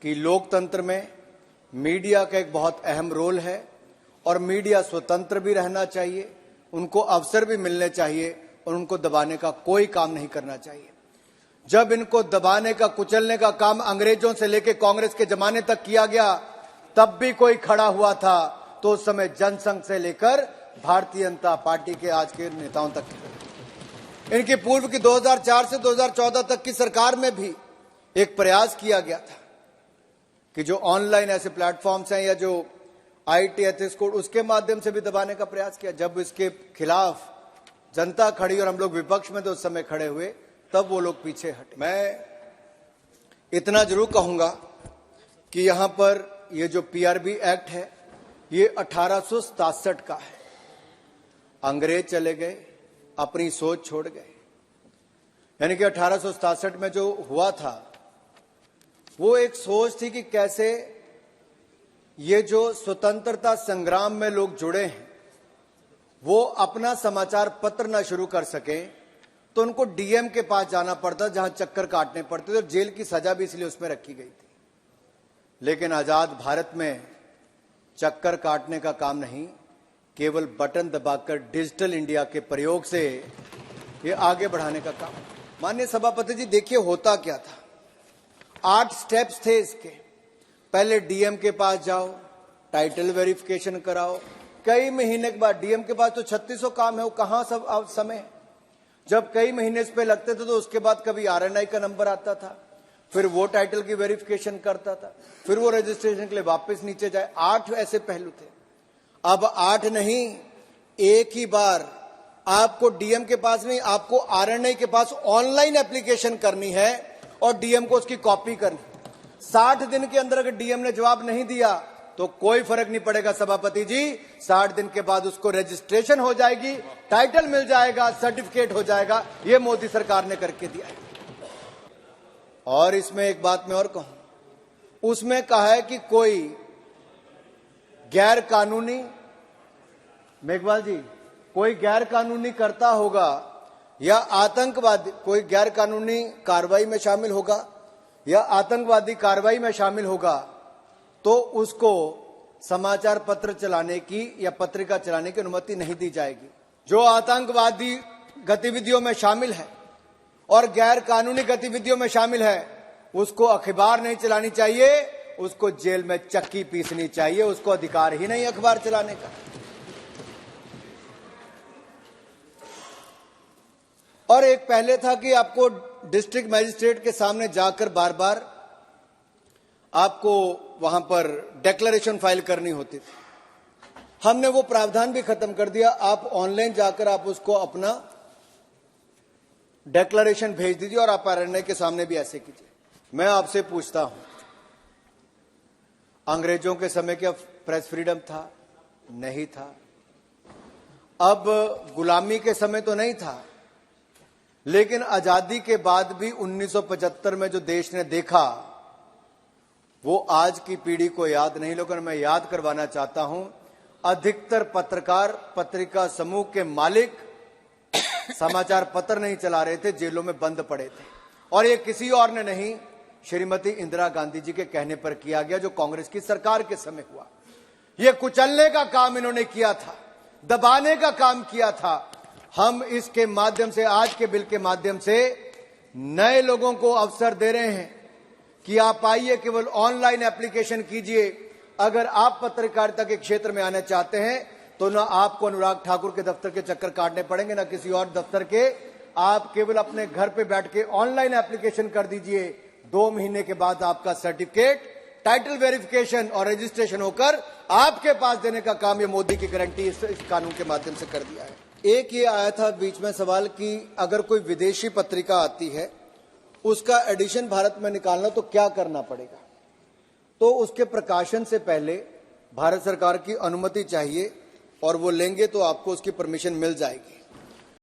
कि लोकतंत्र में मीडिया का एक बहुत अहम रोल है और मीडिया स्वतंत्र भी रहना चाहिए, उनको अवसर भी मिलने चाहिए और उनको दबाने का कोई काम नहीं करना चाहिए। जब इनको दबाने का, कुचलने का काम अंग्रेजों से लेकर कांग्रेस के जमाने तक किया गया, तब भी कोई खड़ा हुआ था तो उस समय जनसंघ से लेकर भारतीय जनता पार्टी के आज के नेताओं तक। इनकी पूर्व की 2004 से 2014 तक की सरकार में भी एक प्रयास किया गया था कि जो ऑनलाइन ऐसे प्लेटफॉर्म्स हैं या जो आईटी एथिक्स कोड, उसके माध्यम से भी दबाने का प्रयास किया। जब इसके खिलाफ जनता खड़ी और हम लोग विपक्ष में तो उस समय खड़े हुए, तब वो लोग पीछे हटे। मैं इतना जरूर कहूंगा कि यहां पर ये जो पीआरबी एक्ट है ये 1867 का है। अंग्रेज चले गए, अपनी सोच छोड़ गए। यानी कि 1867 में जो हुआ था वो एक सोच थी कि कैसे ये जो स्वतंत्रता संग्राम में लोग जुड़े हैं वो अपना समाचार पत्र ना शुरू कर सके तो उनको डीएम के पास जाना पड़ता, जहां चक्कर काटने पड़ते थे और जेल की सजा भी इसलिए उसमें रखी गई थी। लेकिन आजाद भारत में चक्कर काटने का काम नहीं, केवल बटन दबाकर डिजिटल इंडिया के प्रयोग से ये आगे बढ़ाने का काम। माननीय सभापति जी, देखिए होता क्या था। 8 स्टेप्स थे इसके। पहले डीएम के पास जाओ, टाइटल वेरिफिकेशन कराओ, कई महीने के बाद डीएम के पास तो 3600 काम है, वो कहां सब समय है। जब कई महीने इस पे लगते थे तो उसके बाद कभी आरएनआई का नंबर आता था, फिर वो टाइटल की वेरिफिकेशन करता था, फिर वो रजिस्ट्रेशन के लिए वापस नीचे जाए। 8 ऐसे पहलू थे। अब 8 नहीं, एक ही बार आपको डीएम के पास नहीं, आपको आरएनआई के पास ऑनलाइन एप्लीकेशन करनी है और डीएम को उसकी कॉपी करनी। 60 दिन के अंदर अगर डीएम ने जवाब नहीं दिया तो कोई फर्क नहीं पड़ेगा सभापति जी, 60 दिन के बाद उसको रजिस्ट्रेशन हो जाएगी, टाइटल मिल जाएगा, सर्टिफिकेट हो जाएगा। ये मोदी सरकार ने करके दिया है। और इसमें एक बात मैं और कहूं, उसमें कहा है कि कोई गैर कानूनी, मेघवाल जी, कोई गैर कानूनी करता होगा या आतंकवादी, कोई गैर कानूनी कार्रवाई में शामिल होगा या आतंकवादी कार्रवाई में शामिल होगा तो उसको समाचार पत्र चलाने की या पत्रिका चलाने की अनुमति नहीं दी जाएगी। जो आतंकवादी गतिविधियों में शामिल है और गैर कानूनी गतिविधियों में शामिल है उसको अखबार नहीं चलानी चाहिए, उसको जेल में चक्की पीसनी चाहिए, उसको अधिकार ही नहीं अखबार चलाने का। और एक पहले था कि आपको डिस्ट्रिक्ट मजिस्ट्रेट के सामने जाकर बार बार आपको वहां पर डिक्लेरेशन फाइल करनी होती थी। हमने वो प्रावधान भी खत्म कर दिया। आप ऑनलाइन जाकर आप उसको अपना डिक्लेरेशन भेज दीजिए और आप आरएनआई के सामने भी ऐसे कीजिए। मैं आपसे पूछता हूं, अंग्रेजों के समय क्या प्रेस फ्रीडम था? नहीं था। अब गुलामी के समय तो नहीं था, लेकिन आजादी के बाद भी 1975 में जो देश ने देखा वो आज की पीढ़ी को याद नहीं। लेकिन मैं याद करवाना चाहता हूं, अधिकतर पत्रकार, पत्रिका समूह के मालिक समाचार पत्र नहीं चला रहे थे, जेलों में बंद पड़े थे। और ये किसी और ने नहीं, श्रीमती इंदिरा गांधी जी के कहने पर किया गया, जो कांग्रेस की सरकार के समय हुआ। ये कुचलने का काम इन्होंने किया था, दबाने का काम किया था। हम इसके माध्यम से, आज के बिल के माध्यम से नए लोगों को अवसर दे रहे हैं कि आप आइए, केवल ऑनलाइन एप्लीकेशन कीजिए। अगर आप पत्रकारिता के क्षेत्र में आना चाहते हैं तो ना आपको अनुराग ठाकुर के दफ्तर के चक्कर काटने पड़ेंगे, ना किसी और दफ्तर के। आप केवल अपने घर पे बैठ के ऑनलाइन एप्लीकेशन कर दीजिए। 2 महीने के बाद आपका सर्टिफिकेट, टाइटल वेरिफिकेशन और रजिस्ट्रेशन होकर आपके पास देने का काम ये मोदी की गारंटी इस कानून के माध्यम से कर दिया है। एक ये आया था बीच में सवाल कि अगर कोई विदेशी पत्रिका आती है, उसका एडिशन भारत में निकालना तो क्या करना पड़ेगा? तो उसके प्रकाशन से पहले भारत सरकार की अनुमति चाहिए और वो लेंगे तो आपको उसकी परमिशन मिल जाएगी।